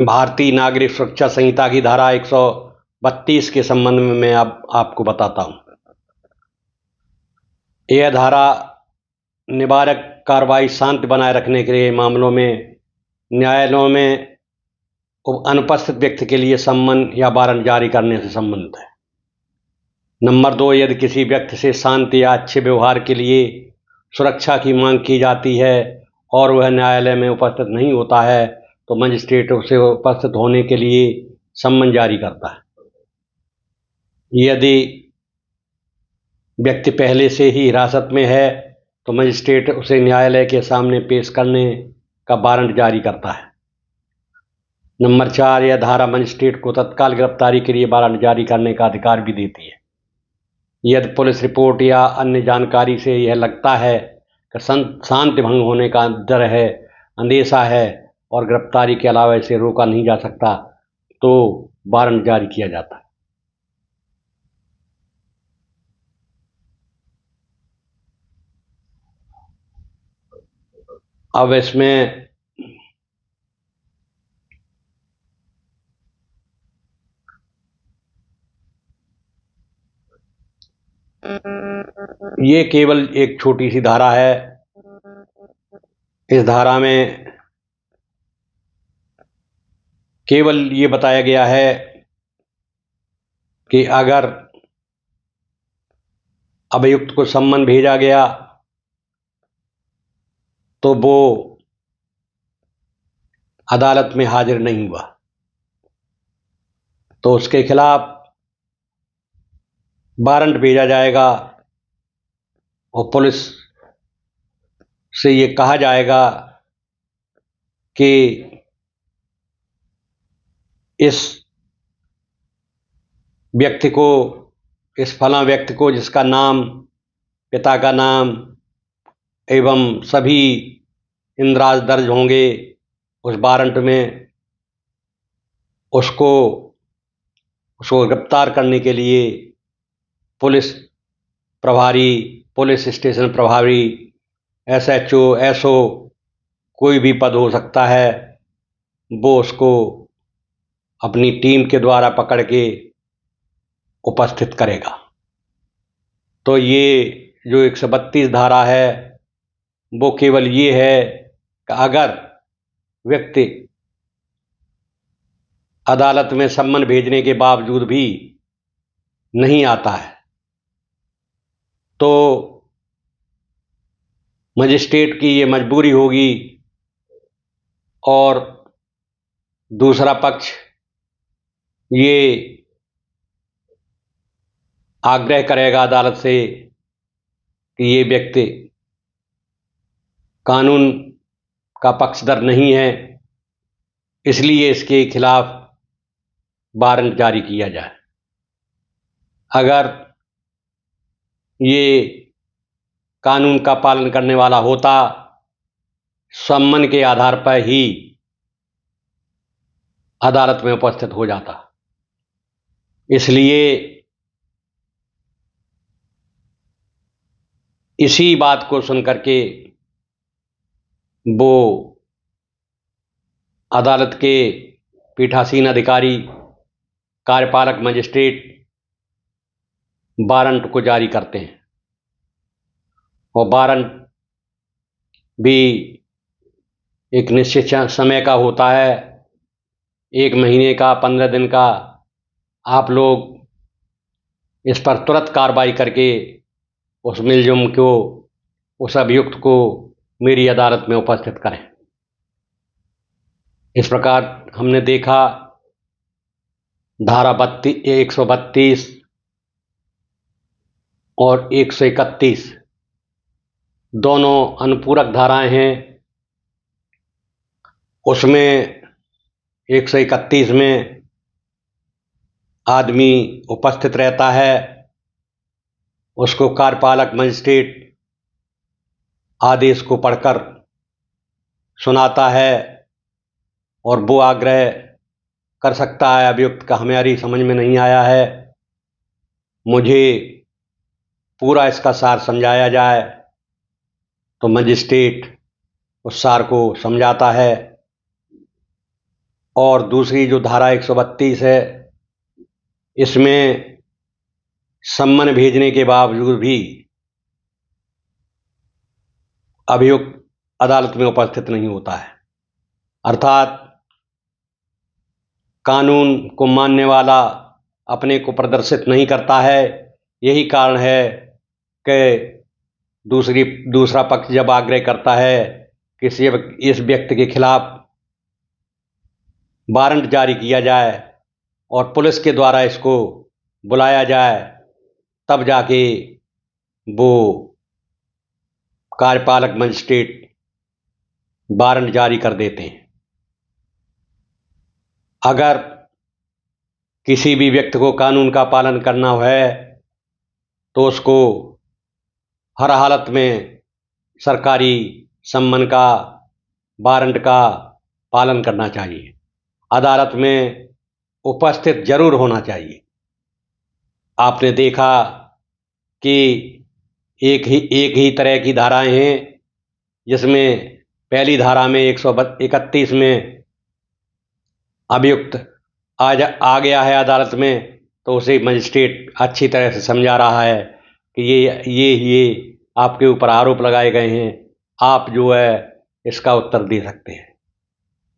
भारतीय नागरिक सुरक्षा संहिता की धारा 132 के संबंध में मैं अब आपको बताता हूं। यह धारा निवारक कार्रवाई शांति बनाए रखने के लिए मामलों में न्यायालयों में अनुपस्थित व्यक्ति के लिए सम्मन या वारंट जारी करने से संबंधित है। नंबर 2, यदि किसी व्यक्ति से शांति या अच्छे व्यवहार के लिए सुरक्षा की मांग की जाती है और वह न्यायालय में उपस्थित नहीं होता है तो मजिस्ट्रेट उसे उपस्थित होने के लिए सम्मन जारी करता है। यदि व्यक्ति पहले से ही हिरासत में है तो मजिस्ट्रेट उसे न्यायालय के सामने पेश करने का वारंट जारी करता है। नंबर 4, यह धारा मजिस्ट्रेट को तत्काल गिरफ्तारी के लिए वारंट जारी करने का अधिकार भी देती है। यदि पुलिस रिपोर्ट या अन्य जानकारी से यह लगता है कि शांति भंग होने का डर है, अंदेशा है और गिरफ्तारी के अलावा इसे रोका नहीं जा सकता तो वारंट जारी किया जाता है। अब इसमें ये केवल एक छोटी सी धारा है। इस धारा में केवल ये बताया गया है कि अगर अभियुक्त को सम्मन भेजा गया तो वो अदालत में हाजिर नहीं हुआ तो उसके खिलाफ वारंट भेजा जाएगा और पुलिस से ये कहा जाएगा कि इस व्यक्ति को, इस फलां व्यक्ति को जिसका नाम, पिता का नाम एवं सभी इंद्राज दर्ज होंगे उस वारंट में, उसको गिरफ्तार करने के लिए पुलिस प्रभारी, पुलिस स्टेशन प्रभारी, SHO, SO कोई भी पद हो सकता है, वो उसको अपनी टीम के द्वारा पकड़ के उपस्थित करेगा। तो ये जो 132 धारा है वो केवल ये है कि अगर व्यक्ति अदालत में सम्मन भेजने के बावजूद भी नहीं आता है तो मजिस्ट्रेट की ये मजबूरी होगी और दूसरा पक्ष ये आग्रह करेगा अदालत से कि ये व्यक्ति कानून का पक्षधर नहीं है, इसलिए इसके खिलाफ वारंट जारी किया जाए। अगर ये कानून का पालन करने वाला होता, सम्मन के आधार पर ही अदालत में उपस्थित हो जाता। इसलिए इसी बात को सुनकर के वो अदालत के पीठासीन अधिकारी, कार्यपालक मजिस्ट्रेट वारंट को जारी करते हैं और वारंट भी एक निश्चित समय का होता है, 1 महीने का, 15 दिन का। आप लोग इस पर तुरंत कार्रवाई करके उस मुलजिम को, उस अभियुक्त को मेरी अदालत में उपस्थित करें। इस प्रकार हमने देखा धारा 132 और 131 दोनों अनुपूरक धाराएं हैं। उसमें 131 में आदमी उपस्थित रहता है, उसको कार्यपालक मजिस्ट्रेट आदेश को पढ़कर सुनाता है और वो आग्रह कर सकता है अभियुक्त का हमारी समझ में नहीं आया है, मुझे पूरा इसका सार समझाया जाए। तो मजिस्ट्रेट उस सार को समझाता है और दूसरी जो धारा 132 है, इसमें सम्मन भेजने के बावजूद भी अभियुक्त अदालत में उपस्थित नहीं होता है, अर्थात कानून को मानने वाला अपने को प्रदर्शित नहीं करता है। यही कारण है कि दूसरा पक्ष जब आग्रह करता है कि इस व्यक्ति के खिलाफ वारंट जारी किया जाए और पुलिस के द्वारा इसको बुलाया जाए, तब जाके वो कार्यपालक मजिस्ट्रेट वारंट जारी कर देते हैं। अगर किसी भी व्यक्ति को कानून का पालन करना है तो उसको हर हालत में सरकारी सम्मन का, वारंट का पालन करना चाहिए। अदालत में उपस्थित जरूर होना चाहिए। आपने देखा कि एक ही तरह की धाराएं हैं, जिसमें पहली धारा में 131 में अभियुक्त आ गया है अदालत में, तो उसे मजिस्ट्रेट अच्छी तरह से समझा रहा है कि ये आपके ऊपर आरोप लगाए गए हैं, आप जो है इसका उत्तर दे सकते हैं।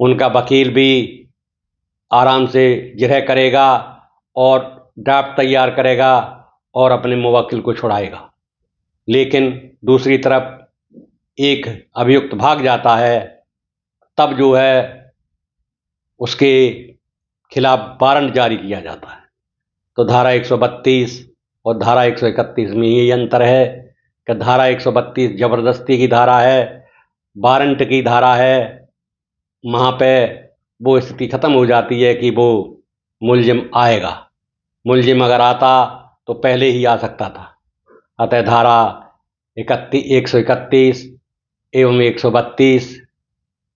उनका वकील भी आराम से जिरह करेगा और ड्राफ्ट तैयार करेगा और अपने मुवक्किल को छुड़ाएगा। लेकिन दूसरी तरफ एक अभियुक्त भाग जाता है, तब जो है उसके खिलाफ वारंट जारी किया जाता है। तो धारा 132 और धारा 131 में ये अंतर है कि धारा 132 जबरदस्ती की धारा है, वारंट की धारा है। वहाँ पे वो स्थिति ख़त्म हो जाती है कि वो मुलजिम आएगा। मुलजिम अगर आता तो पहले ही आ सकता था। अतः धारा 131 एवं 132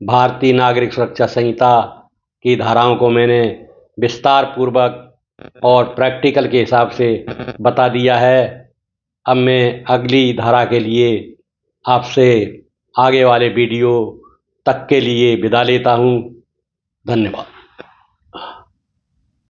भारतीय नागरिक सुरक्षा संहिता की धाराओं को मैंने विस्तार पूर्वक और प्रैक्टिकल के हिसाब से बता दिया है। अब मैं अगली धारा के लिए आपसे आगे वाले वीडियो तक के लिए विदा लेता हूँ। धन्यवाद।